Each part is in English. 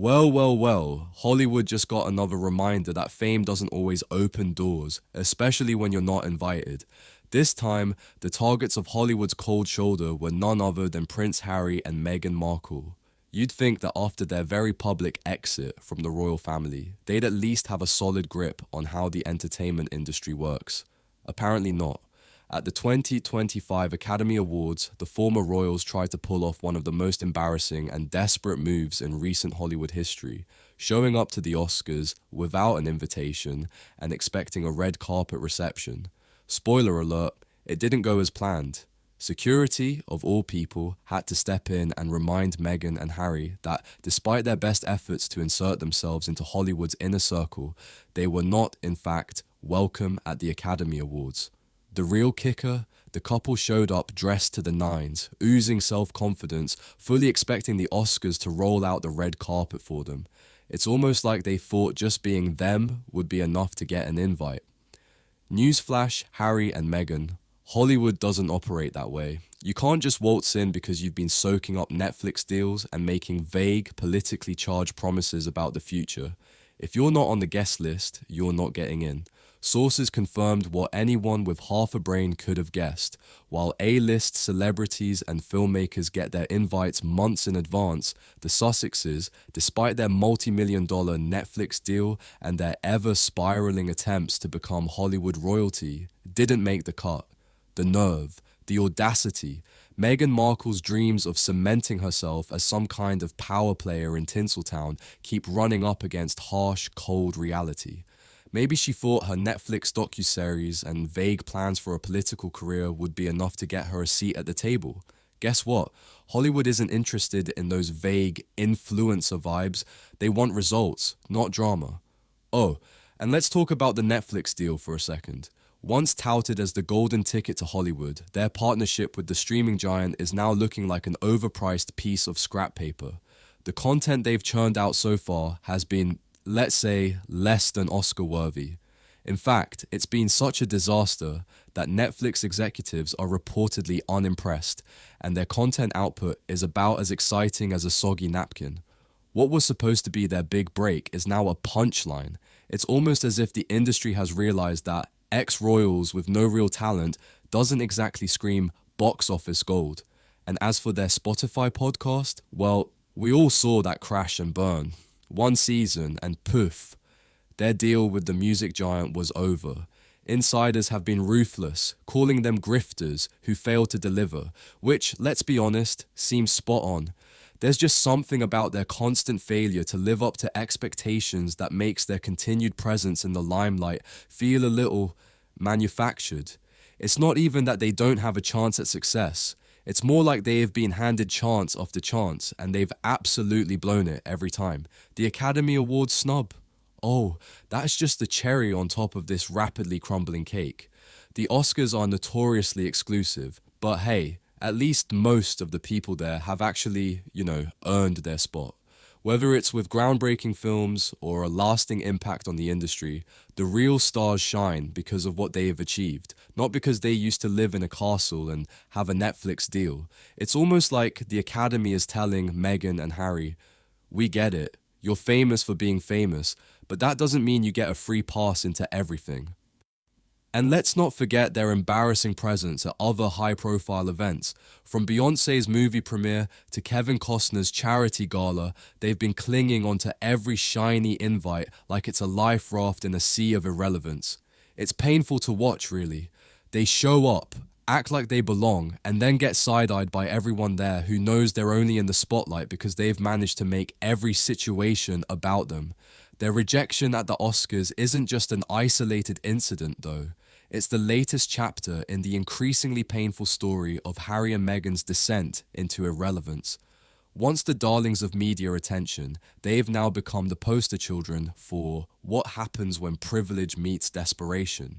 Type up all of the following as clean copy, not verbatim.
Well, Hollywood just got another reminder that fame doesn't always open doors, especially when you're not invited. This time, the targets of Hollywood's cold shoulder were none other than Prince Harry and Meghan Markle. You'd think that after their very public exit from the royal family, they'd at least have a solid grip on how the entertainment industry works. Apparently not. At the 2025 Academy Awards, the former royals tried to pull off one of the most embarrassing and desperate moves in recent Hollywood history, showing up to the Oscars without an invitation and expecting a red carpet reception. Spoiler alert, it didn't go as planned. Security, of all people, had to step in and remind Meghan and Harry that despite their best efforts to insert themselves into Hollywood's inner circle, they were not, in fact, welcome at the Academy Awards. The real kicker, the couple showed up dressed to the nines, oozing self-confidence, fully expecting the Oscars to roll out the red carpet for them. It's almost like they thought just being them would be enough to get an invite. Newsflash, Harry and Meghan. Hollywood doesn't operate that way. You can't just waltz in because you've been soaking up Netflix deals and making vague, politically charged promises about the future. If you're not on the guest list, you're not getting in. Sources confirmed what anyone with half a brain could have guessed. While A-list celebrities and filmmakers get their invites months in advance, the Sussexes, despite their multi-million-dollar Netflix deal and their ever-spiraling attempts to become Hollywood royalty, didn't make the cut. The nerve, the audacity, Meghan Markle's dreams of cementing herself as some kind of power player in Tinseltown keep running up against harsh, cold reality. Maybe she thought her Netflix docuseries and vague plans for a political career would be enough to get her a seat at the table. Guess what? Hollywood isn't interested in those vague influencer vibes. They want results, not drama. Oh, and let's talk about the Netflix deal for a second. Once touted as the golden ticket to Hollywood, their partnership with the streaming giant is now looking like an overpriced piece of scrap paper. The content they've churned out so far has been, let's say, less than Oscar-worthy. In fact, it's been such a disaster that Netflix executives are reportedly unimpressed, and their content output is about as exciting as a soggy napkin. What was supposed to be their big break is now a punchline. It's almost as if the industry has realized that ex-royals with no real talent doesn't exactly scream box office gold. And as for their Spotify podcast, well, we all saw that crash and burn. One season and poof, their deal with the music giant was over. Insiders have been ruthless, calling them grifters who failed to deliver, which, let's be honest, seems spot on. There's just something about their constant failure to live up to expectations that makes their continued presence in the limelight feel a little manufactured. It's not even that they don't have a chance at success. It's more like they have been handed chance after chance, and they've absolutely blown it every time. The Academy Awards snub. Oh, that's just the cherry on top of this rapidly crumbling cake. The Oscars are notoriously exclusive, but hey, at least most of the people there have actually, earned their spot. Whether it's with groundbreaking films or a lasting impact on the industry, the real stars shine because of what they have achieved, not because they used to live in a castle and have a Netflix deal. It's almost like the Academy is telling Meghan and Harry, we get it, you're famous for being famous, but that doesn't mean you get a free pass into everything. And let's not forget their embarrassing presence at other high-profile events. From Beyoncé's movie premiere to Kevin Costner's charity gala, they've been clinging onto every shiny invite like it's a life raft in a sea of irrelevance. It's painful to watch, really. They show up, act like they belong, and then get side-eyed by everyone there who knows they're only in the spotlight because they've managed to make every situation about them. Their rejection at the Oscars isn't just an isolated incident, though. It's the latest chapter in the increasingly painful story of Harry and Meghan's descent into irrelevance. Once the darlings of media attention, they've now become the poster children for what happens when privilege meets desperation.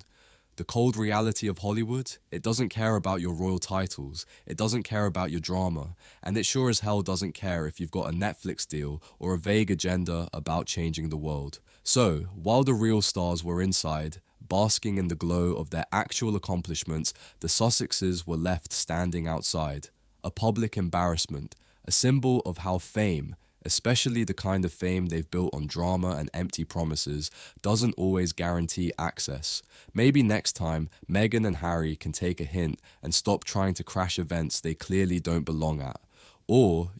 The cold reality of Hollywood, it doesn't care about your royal titles, it doesn't care about your drama, and it sure as hell doesn't care if you've got a Netflix deal or a vague agenda about changing the world. So, while the real stars were inside, basking in the glow of their actual accomplishments, the Sussexes were left standing outside. A public embarrassment, a symbol of how fame, especially the kind of fame they've built on drama and empty promises, doesn't always guarantee access. Maybe next time, Meghan and Harry can take a hint and stop trying to crash events they clearly don't belong at. Or,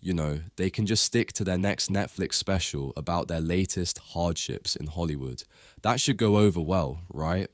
they can just stick to their next Netflix special about their latest hardships in Hollywood. That should go over well, right?